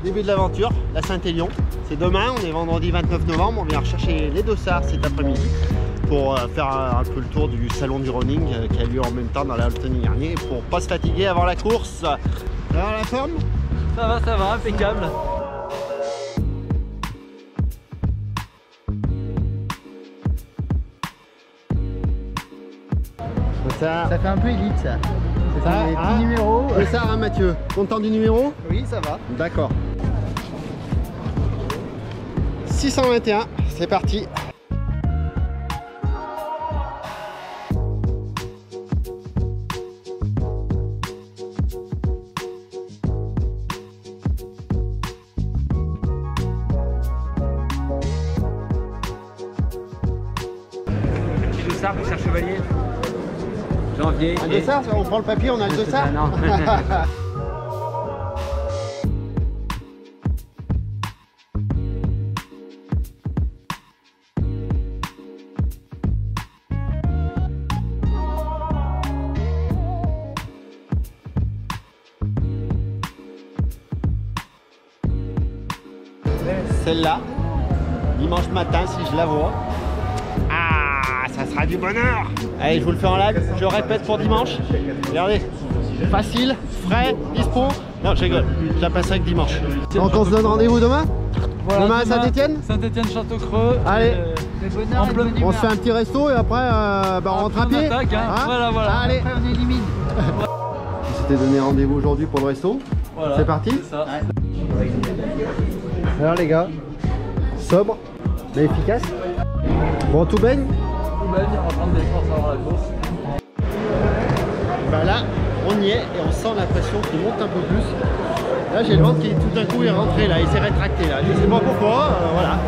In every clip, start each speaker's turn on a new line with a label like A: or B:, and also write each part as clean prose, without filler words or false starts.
A: Début de l'aventure, la Saint-Élion. C'est demain, on est vendredi 29 novembre, on vient rechercher les dossards cet après-midi pour faire un peu le tour du salon du running qui a lieu en même temps dans la Haute-Garnier pour pas se fatiguer avant la course. Ça va la forme?
B: Ça va, impeccable.
A: Ça
C: fait un peu élite ça.
A: Ça,
C: des petits numéros.
A: Le ça, hein, Mathieu. Content du numéro?
C: Oui, ça va.
A: D'accord. 621, c'est parti.
B: Petit dossard pour cher chevalier. Janvier.
A: Un dossard, on prend le papier, on a le dossard.
B: Non.
A: Celle-là, dimanche matin si je la vois. Ah, ça sera du bonheur. Allez, je vous le fais en live, je répète pour dimanche. Regardez, facile, frais, dispo. Non, je rigole, je la passerai que dimanche. Donc on se donne rendez-vous demain?
B: Voilà,
A: demain à Saint-Étienne?
B: Saint-Étienne, Château-Creux.
A: Allez,
B: on
A: on se fait un petit resto et après on rentre à pied.
B: Attaque, hein. Voilà.
A: Allez,
C: Après on élimine.
A: on s'était donné rendez-vous aujourd'hui pour le resto.
B: Voilà,
A: c'est parti?
B: C'est ça.
A: Alors les gars, sobre mais efficace. Bon, tout baigne?
B: Tout baigne, on va prendre des forces avant la course.
A: Bah là, on y est et on sent la pression qui monte un peu plus. Là, j'ai le ventre qui tout d'un coup est rentré là, il s'est rétracté là. Je sais pas pourquoi, voilà.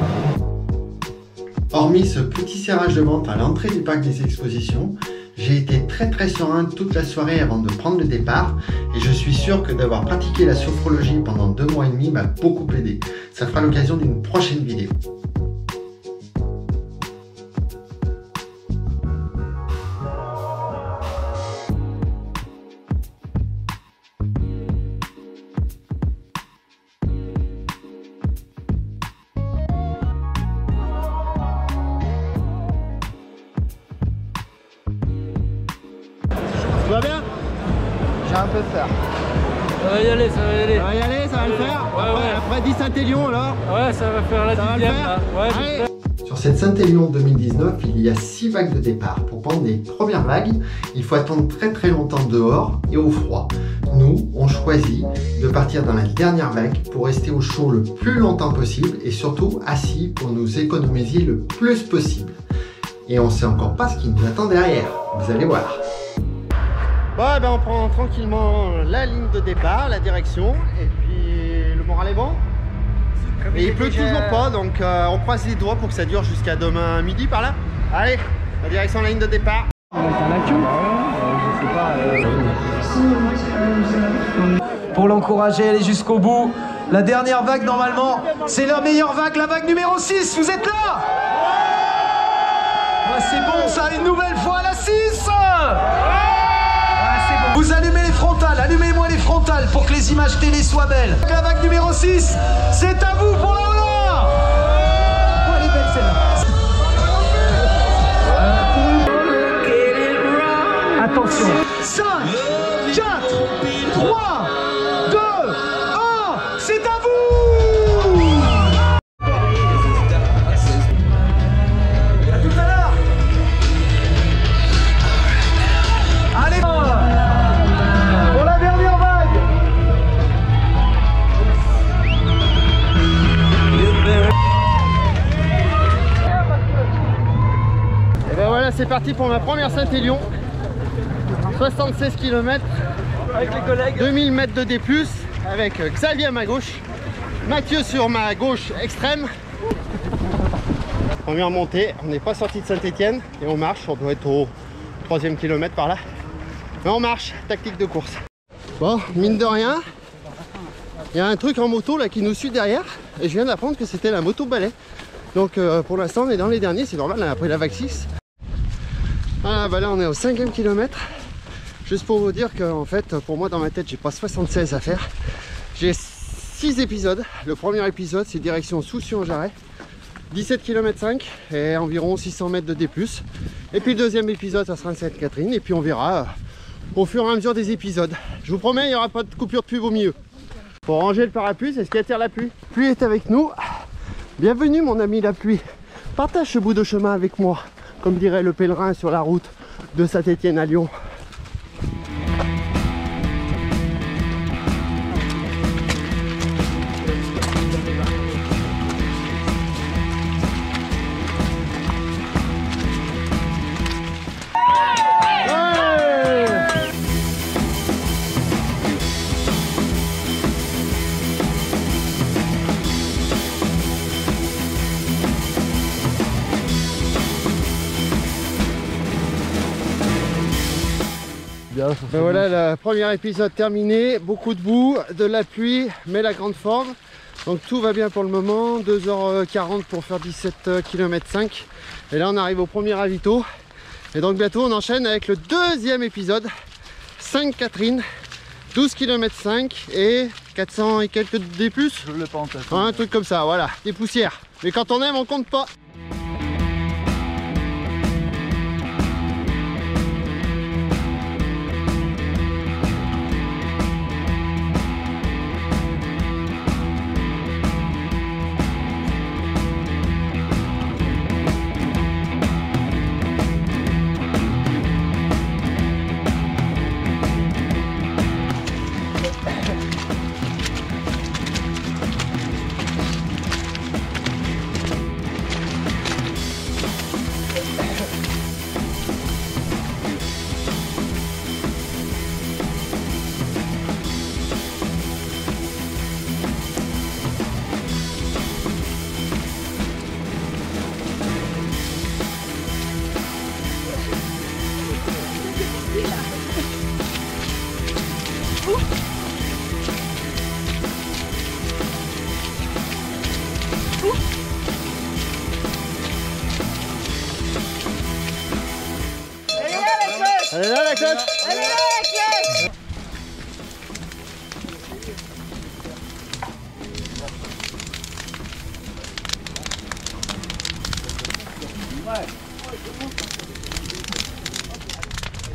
A: Hormis ce petit serrage de ventre à l'entrée du parc des expositions, j'ai été très serein toute la soirée avant de prendre le départ et je suis sûr que d'avoir pratiqué la sophrologie pendant 2 mois et demi m'a beaucoup aidé. Ça fera l'occasion d'une prochaine vidéo. Tout va bien?
C: J'ai un peu peur.
B: Ça va y aller.
A: Ça va y aller, ça va le faire. Après 10 Saint-Élion alors?
B: Ouais, ça va faire la
A: Ça va le
B: 10e
A: faire?
B: là. Ouais,
A: Allez.
B: j'espère.
A: Sur cette Saint-Élion 2019, il y a 6 vagues de départ. Pour prendre les premières vagues, il faut attendre très longtemps dehors et au froid. Nous, on choisit de partir dans la dernière vague pour rester au chaud le plus longtemps possible et surtout assis pour nous économiser le plus possible. Et on sait encore pas ce qui nous attend derrière, vous allez voir. Bon, ben on prend tranquillement la ligne de départ, la direction, et puis le moral est bon. Et il pleut toujours pas, donc on croise les doigts pour que ça dure jusqu'à demain midi par là. Allez, la direction de la ligne de départ.
D: Pour l'encourager à aller jusqu'au bout, la dernière vague normalement, c'est la meilleure vague, la vague numéro 6, vous êtes là? Ah, c'est bon ça, une nouvelle fois la 6. Vous allumez les frontales, allumez-moi les frontales pour que les images télé soient belles. La vague numéro 6, c'est à vous pour la Hollande. Oh, elle est belle celle-là. Attention. 5, 4, 3, 2, 1, c'est à vous. À tout à l'heure. Allez. Pour la dernière vague.
A: Et ben voilà, c'est parti pour ma première Saint-Élion. 76 km
B: Avec les collègues.
A: 2000 mètres de D+, avec Xavier à ma gauche, Mathieu sur ma gauche extrême. Première montée, on n'est pas sorti de Saint-Étienne et on marche, on doit être au 3e kilomètre par là. Mais on marche, tactique de course. Bon, mine de rien, il y a un truc en moto là qui nous suit derrière et je viens d'apprendre que c'était la moto balai. Donc pour l'instant on est dans les derniers, c'est normal, on a pris la vague 6. Ah bah là on est au 5e kilomètre. Juste pour vous dire que en fait, pour moi dans ma tête, j'ai pas 76 à faire. J'ai 6 épisodes. Le premier épisode, c'est direction Soucy-en-Jarret. 17 km 5 et environ 600 mètres de D+. Et puis le deuxième épisode, ça sera Sainte-Catherine. Et puis on verra au fur et à mesure des épisodes. Je vous promets, il n'y aura pas de coupure de pub au milieu. Pour ranger le parapluie, c'est ce qui attire la pluie. La pluie est avec nous. Bienvenue mon ami la pluie. Partage ce bout de chemin avec moi, comme dirait le pèlerin sur la route de Saint-Étienne à Lyon. Ben voilà, le premier épisode terminé, beaucoup de boue, de la pluie, mais la grande forme. Donc tout va bien pour le moment, 2h40 pour faire 17 km 5. Et là on arrive au premier ravito. Et donc bientôt on enchaîne avec le deuxième épisode, Sainte-Catherine, 12 km 5 et 400 et quelques D+.
C: Je le pense.
A: Un truc comme ça, voilà, des poussières. Mais quand on aime, on compte pas. Elle est là la cote.
E: Elle est là la cote.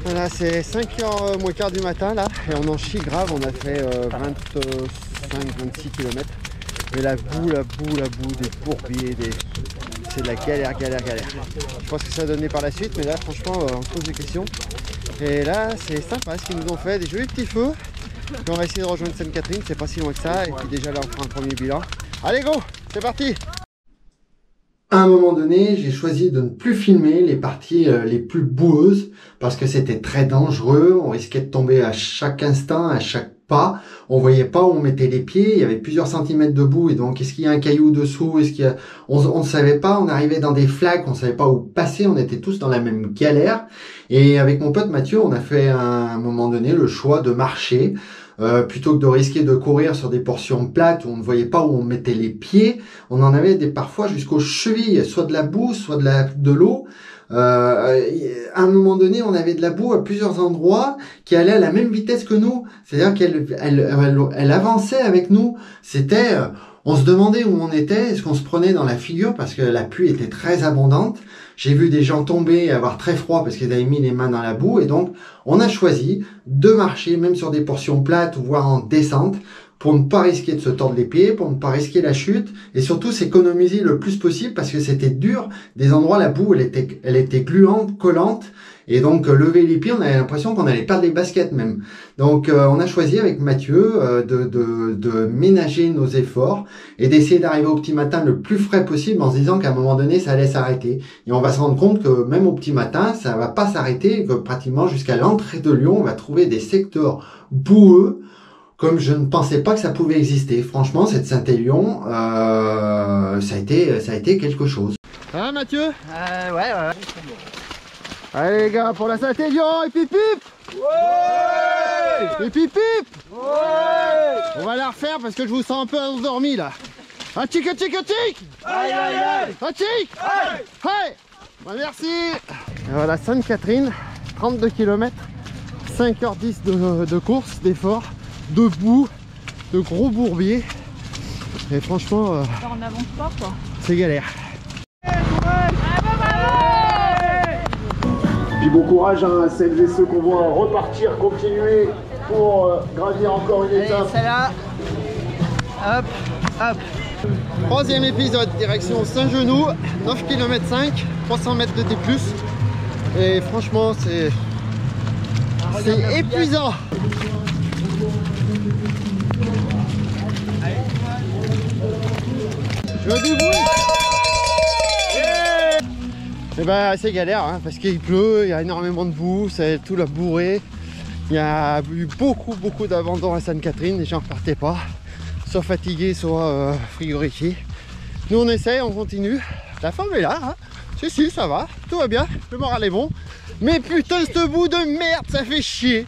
A: Voilà, c'est 5h moins quart du matin là, et on en chie grave, on a fait 25-26 km. Mais la boue, des bourbiers, c'est de la galère. Je pense que ça a donné par la suite, mais là franchement on se pose des questions. Et là c'est sympa ce qu'ils nous ont fait, des jolis petits feux. Puis on va essayer de rejoindre Sainte-Catherine, c'est pas si loin que ça, et puis déjà là on fera un premier bilan. Allez go, c'est parti! À un moment donné, j'ai choisi de ne plus filmer les parties les plus boueuses parce que c'était très dangereux, on risquait de tomber à chaque instant, à chaque pas, on voyait pas où on mettait les pieds, il y avait plusieurs centimètres de boue et donc est-ce qu'il y a un caillou dessous, est-ce qu'il y a... on ne savait pas, on arrivait dans des flaques, on savait pas où passer, on était tous dans la même galère et avec mon pote Mathieu, on a fait à un moment donné le choix de marcher. Plutôt que de risquer de courir sur des portions plates où on ne voyait pas où on mettait les pieds, on en avait parfois jusqu'aux chevilles, soit de la boue, soit de l'eau. À un moment donné, on avait de la boue à plusieurs endroits qui allait à la même vitesse que nous. C'est-à-dire qu'elle avançait avec nous. C'était, on se demandait où on était, est-ce qu'on se prenait dans la figure parce que la pluie était très abondante. J'ai vu des gens tomber et avoir très froid parce qu'ils avaient mis les mains dans la boue et donc on a choisi de marcher même sur des portions plates ou voire en descente pour ne pas risquer de se tordre les pieds, pour ne pas risquer la chute et surtout s'économiser le plus possible parce que c'était dur. Des endroits, la boue, elle était gluante, collante et donc lever les pieds, on avait l'impression qu'on allait perdre les baskets même. Donc on a choisi avec Mathieu de ménager nos efforts et d'essayer d'arriver au petit matin le plus frais possible en se disant qu'à un moment donné ça allait s'arrêter. Et on va se rendre compte que même au petit matin ça va pas s'arrêter, que pratiquement jusqu'à l'entrée de Lyon on va trouver des secteurs boueux comme je ne pensais pas que ça pouvait exister. Franchement cette Saint-Élion ça a été quelque chose. Hein Mathieu?
C: Ouais.
A: Allez les gars, pour la Saint-Élion, et pip pip! Ouais! Et pip pip! Ouais! On va la refaire parce que je vous sens un peu endormi là. Atchik! Aïe! Atchik! Aïe! Bah, merci! Et voilà, Sainte-Catherine, 32 km, 5h10 de course, d'effort, de boue, de gros bourbiers. Et franchement,
E: On n'avance pas quoi.
A: c'est galère.
F: Puis bon courage à celles et ceux qu'on voit repartir, continuer pour gravir encore une
C: Allez,
F: étape.
C: celle-là. Hop, hop.
A: Troisième épisode, direction Saint-Genoux, 9 km 5, 300 mètres de D+. Et franchement, c'est épuisant. Je veux du bruit. Et bah c'est galère hein, parce qu'il pleut, il y a énormément de boue, c'est tout la bourrée. Il y a eu beaucoup d'abandon à Sainte-Catherine, les gens ne repartaient pas, soit fatigués, soit frigorifiés. Nous on essaye, on continue. La forme est là, hein. Si ça va, tout va bien, le moral est bon. Mais putain ce bout de merde, ça fait chier.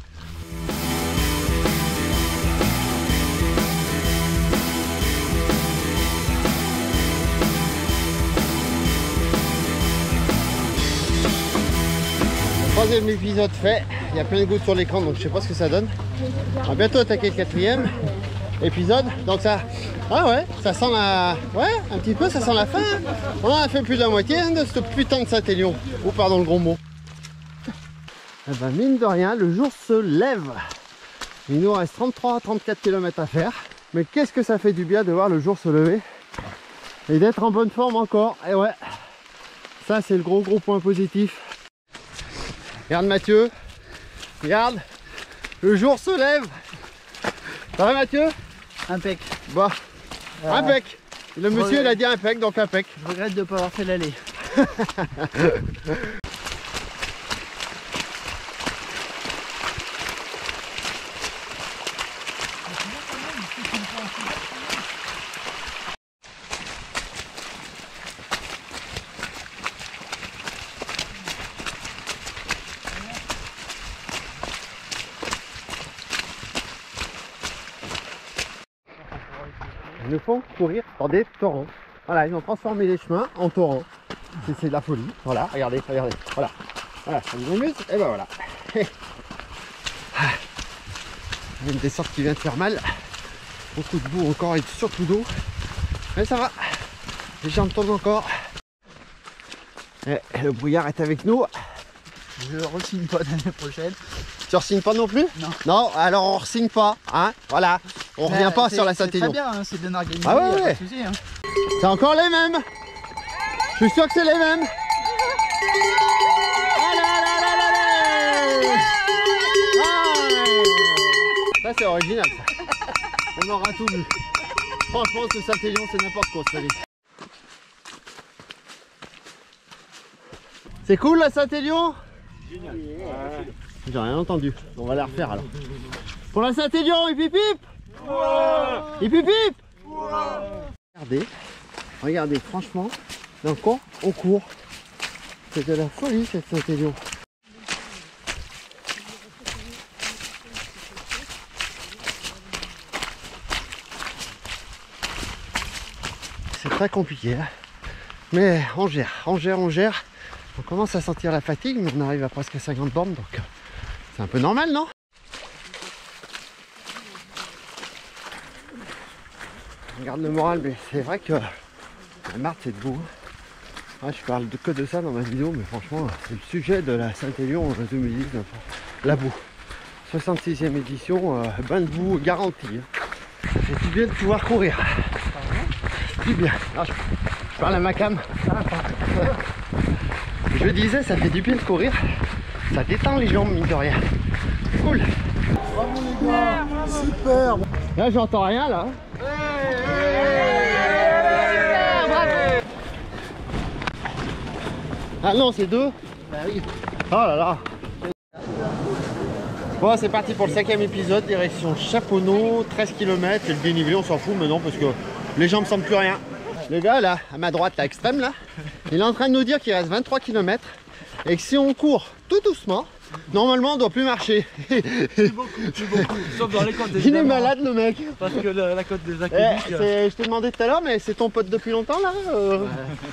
A: Troisième épisode fait, il y a plein de gouttes sur l'écran donc je sais pas ce que ça donne. On va bientôt attaquer le quatrième épisode, donc ça, ah ouais, ça sent la, ouais, un petit peu, ça sent la fin. On en a fait plus de la moitié hein, de ce putain de Saint-Élion, ou pardon le gros mot. Eh ben, mine de rien, le jour se lève. Il nous reste 33-34 km à faire, mais qu'est-ce que ça fait du bien de voir le jour se lever et d'être en bonne forme encore. Et ouais, ça c'est le gros point positif. Regarde Mathieu, regarde, le jour se lève. Ça va Mathieu?
C: Impec.
A: Bah, impec. Le monsieur il a dit impec, donc impec.
C: Je regrette de ne pas avoir fait l'aller.
A: Ils nous font courir dans des torrents. Voilà, ils ont transformé les chemins en torrents. C'est de la folie. Voilà, regardez, voilà. Voilà, ça vous amuse. Et ben voilà. Il y a une descente qui vient de faire mal. Beaucoup de boue encore et surtout d'eau. Mais ça va. Les jambes tombent encore. Et le brouillard est avec nous.
C: Je ne re-signe pas l'année prochaine.
A: Tu re-signes pas non plus?
C: Non.
A: Non, alors on re-signe pas. Hein, voilà. On revient pas sur la
C: C'est
A: Saint-Élion.
C: très bien, hein, c'est bien organisé,
A: Ah ouais,
C: y a
A: ouais.
C: pas de souci, hein.
A: C'est encore les mêmes. Je suis sûr que c'est les mêmes. Ça c'est original ça. On aura tout vu. Franchement ce Saint-Élion c'est n'importe quoi cette année. C'est cool la Saint-Élion? Génial. J'ai rien entendu. On va la refaire alors. Pour la Saint-Élion, hip hip hip. Hip hip hip. Regardez, regardez franchement, d'un coup on court. C'est de la folie cette Saint-Élion. C'est très compliqué hein. Mais on gère. On commence à sentir la fatigue, mais on arrive à presque 50 bornes, donc c'est un peu normal, non? Regarde le moral, mais c'est vrai que la marde c'est debout. Ouais, je parle que de ça dans ma vidéo, mais franchement, c'est le sujet de la Saint-Élion 2019. La boue. 66e édition, bain de boue garantie. Ça fait du bien de pouvoir courir. Du bien. Alors, je parle à ma cam. Je disais, ça fait du bien de courir. Ça détend les jambes, mine de rien. Cool.
F: Bravo les gars, super.
A: Là, j'entends rien là. Ah non, c'est deux.
C: Bah oui.
A: Oh là là. Bon, c'est parti pour le 5e épisode, direction Chaponneau, 13 km. Et le dénivelé, on s'en fout maintenant parce que les jambes ne sentent plus rien. Le gars là, à ma droite, là, extrême là, il est en train de nous dire qu'il reste 23 km et que si on court tout doucement, normalement on doit plus marcher.
B: Plus beaucoup. Sauf dans les côtes des
A: Il est malade le mec.
B: Parce que la côte des
A: Eh,
B: aqueducs.
A: je t'ai demandé tout à l'heure, mais c'est ton pote depuis longtemps là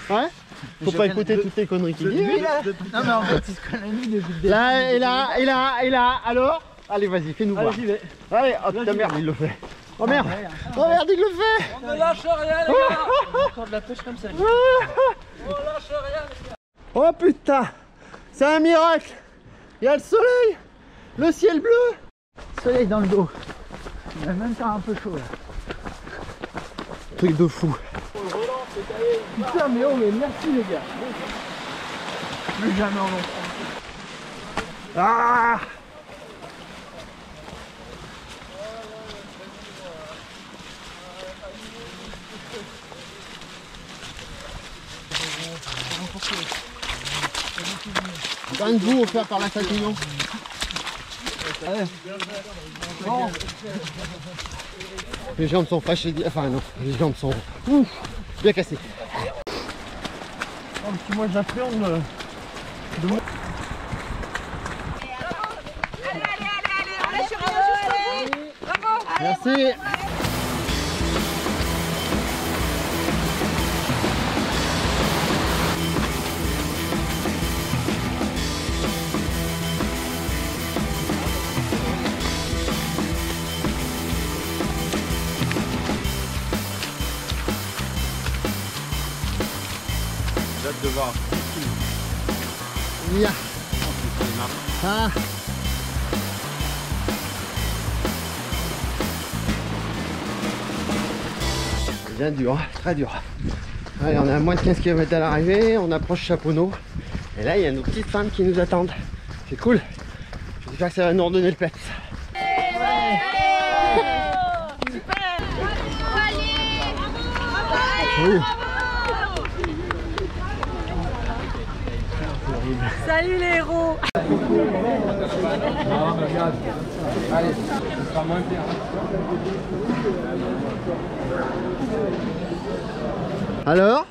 A: Ouais. Faut pas écouter toutes les conneries qu'il dit.
C: Lui là. Non mais en fait il se connaît lui depuis le début.
A: Là, et là, alors Allez, vas-y, fais-nous voir.
B: Allez, j'y vais.
A: Allez, oh putain, merde, il le fait. Oh merde, oh merde, il le fait.
B: On ne lâche rien, les gars. Encore de la pêche comme ça. On lâche rien, les gars.
A: Oh putain, c'est un miracle. Il y a le soleil, le ciel bleu.
C: Soleil dans le dos. Il a même temps un peu chaud là.
A: Truc de fou.
C: Putain mais oh mais merci les gars. Plus jamais en long.
A: Ah! Plein de boue offert par la Satignon. Les jambes sont fâchées, enfin non, les jambes sont ouf, bien cassées.
B: Un petit mois j'appréhende de moi.
E: Allez, on lâche rien jusqu'au bout. Bravo.
A: Merci.
B: J'ai hâte de voir.
A: Yeah. Ah. C'est bien dur, hein, très dur. Allez, on est à moins de 15 km à l'arrivée, on approche Chaponneau. Et là, il y a nos petites femmes qui nous attendent. C'est cool. J'espère que ça va nous redonner le peps. Oui.
E: Salut les héros.
A: Alors,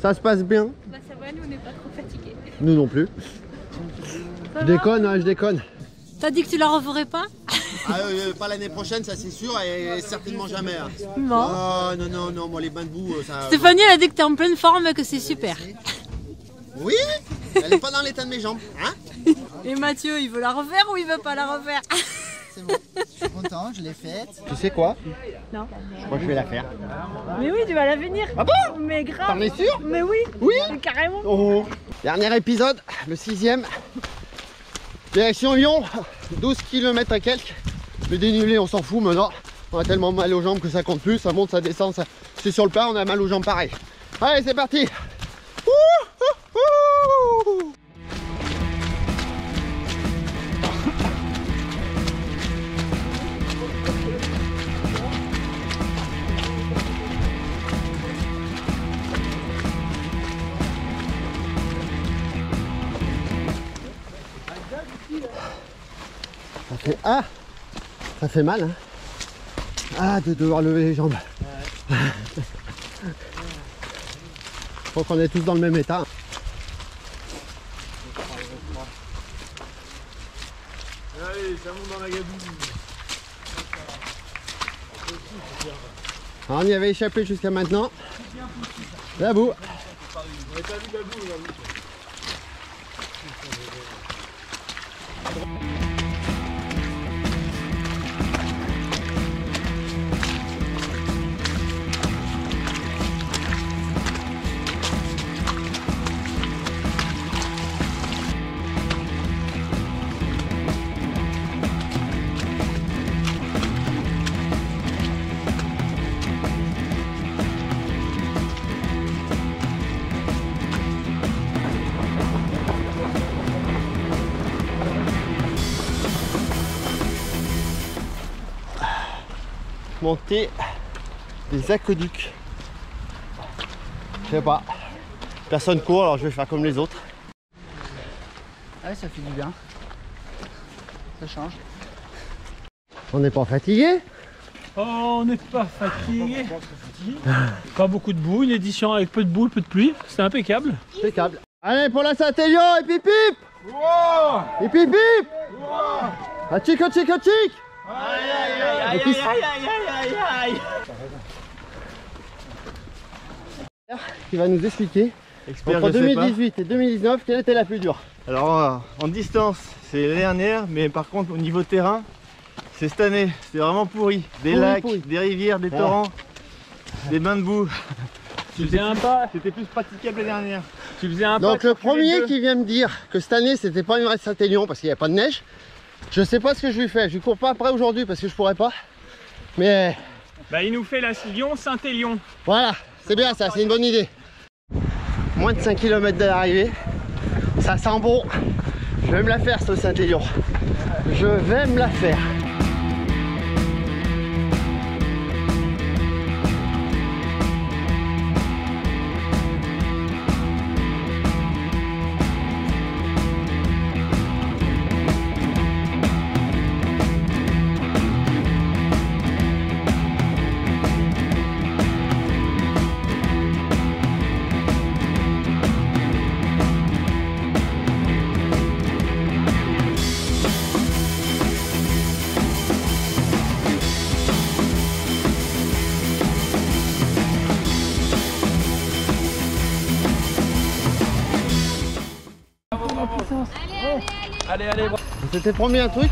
A: ça se passe bien?
E: Bah ça va, nous on n'est pas trop fatigués.
A: Nous non plus. Je déconne, hein, je déconne.
E: T'as dit que tu la referais pas?
G: Pas l'année prochaine, ça c'est sûr, et certainement jamais. Hein.
E: Non.
G: Oh, non, non, non, moi les bains de boue, ça...
E: Stéphanie elle a dit que t'es en pleine forme et que c'est super.
G: Oui, elle est pas dans l'état de mes jambes, hein?
E: Et Mathieu, il veut la refaire ou il veut pas la refaire?
C: C'est bon. Je suis content, je l'ai faite.
A: Tu sais quoi?
E: Non.
A: Je crois que je vais la faire.
E: Mais oui, tu vas la venir.
A: Ah bon?
E: Mais grave.
A: T'en es sûr?
E: Mais oui.
A: Oui?
E: Carrément.
A: Oh. Dernier épisode, le 6e. Direction Lyon, 12 km à quelques. Le dénivelé, on s'en fout maintenant. On a tellement mal aux jambes que ça compte plus. Ça monte, ça descend, c'est sur le plat, on a mal aux jambes pareil. Allez, c'est parti. Ça fait ça fait mal, hein. Ah, de devoir lever les jambes. Je crois qu'on est tous dans le même état.
B: Allez, ça monte dans la gadoue.
A: Alors, on y avait échappé jusqu'à maintenant. La boue.
B: On n'avait pas vu la boue, là.
A: Monter des aqueducs. Je sais pas. Personne court, alors je vais faire comme les autres.
C: Ouais, ça fait du bien. Ça change.
A: On n'est pas fatigué?
B: Oh, on n'est pas fatigué. Pas beaucoup de boue, une édition avec peu de boule, peu de pluie. C'était impeccable.
A: Impeccable. Allez pour la Saint-Élion et pip pip. Et pip pip. A chic, a chic, a chic.
B: Aïe, aïe, aïe.
A: Qui va nous expliquer
C: Expert,
H: Entre
C: je sais pas.
H: 2018 et 2019, quelle était la plus dure?
C: Alors en distance, c'est l'année dernière, mais par contre au niveau terrain, c'est cette année. C'était vraiment pourri. Des
H: Pourri,
C: lacs,
H: pourri.
C: des rivières, des torrents, des bains de boue.
B: Tu faisais un pas.
C: C'était plus praticable l'année dernière.
B: Tu faisais un pas.
H: Donc le
B: tu reculais
H: premier
B: deux.
H: qui vient me dire que cette année c'était pas une race Saint-Élion parce qu'il n'y a pas de neige, je sais pas ce que je lui fais. Je lui cours pas après aujourd'hui parce que je pourrais pas. Mais
B: Bah il nous fait la Lyon-Saint-Élion.
H: voilà, c'est bien ça, c'est une bonne idée. Moins de 5 km de l'arrivée, ça sent bon. Je vais me la faire ce Saint-Élion. Je vais me la faire.
B: Allez, allez.
H: C'était promis un truc,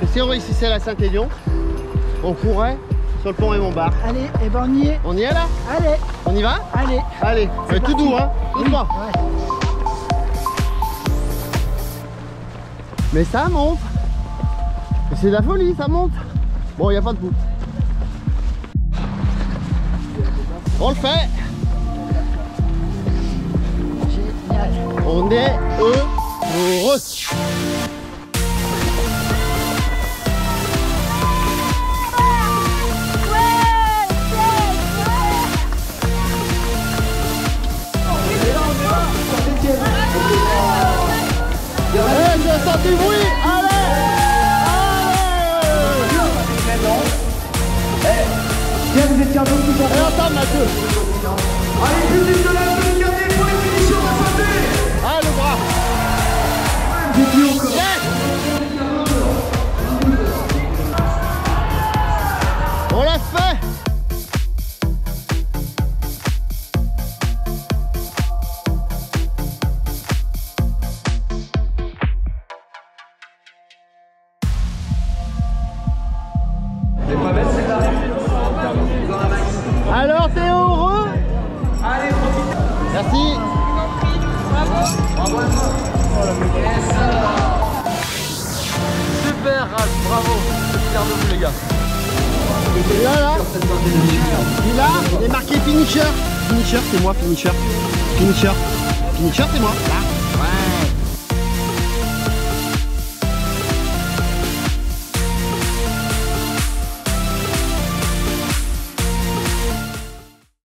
H: que si on réussissait la Saint-Élion, on courait sur le pont Raymond Barre.
I: Allez, et ben on y est.
H: On y est là?
I: Allez,
H: On y va?
I: allez.
H: Allez, mais tout doux hein, doucement.
I: Ouais.
H: Mais ça monte. C'est de la folie, ça monte. Bon, il n'y a pas de bout. On le fait.
I: Génial.
H: On est heureux. Allez, je sens du bruit. Allez, allez. Attends, Mathieu.
D: Allez, public de la zone, gardez pour les finitions à santé.
H: Ah, le bras. Yes. On l'a fait. Alors, t'es heureux?
D: Allez, profite.
H: Merci.
C: Super race, bravo. Je suis fier de vous les gars.
H: Là, là, il est marqué finisher. Finisher, c'est moi, finisher. Finisher. Finisher, c'est moi. Là.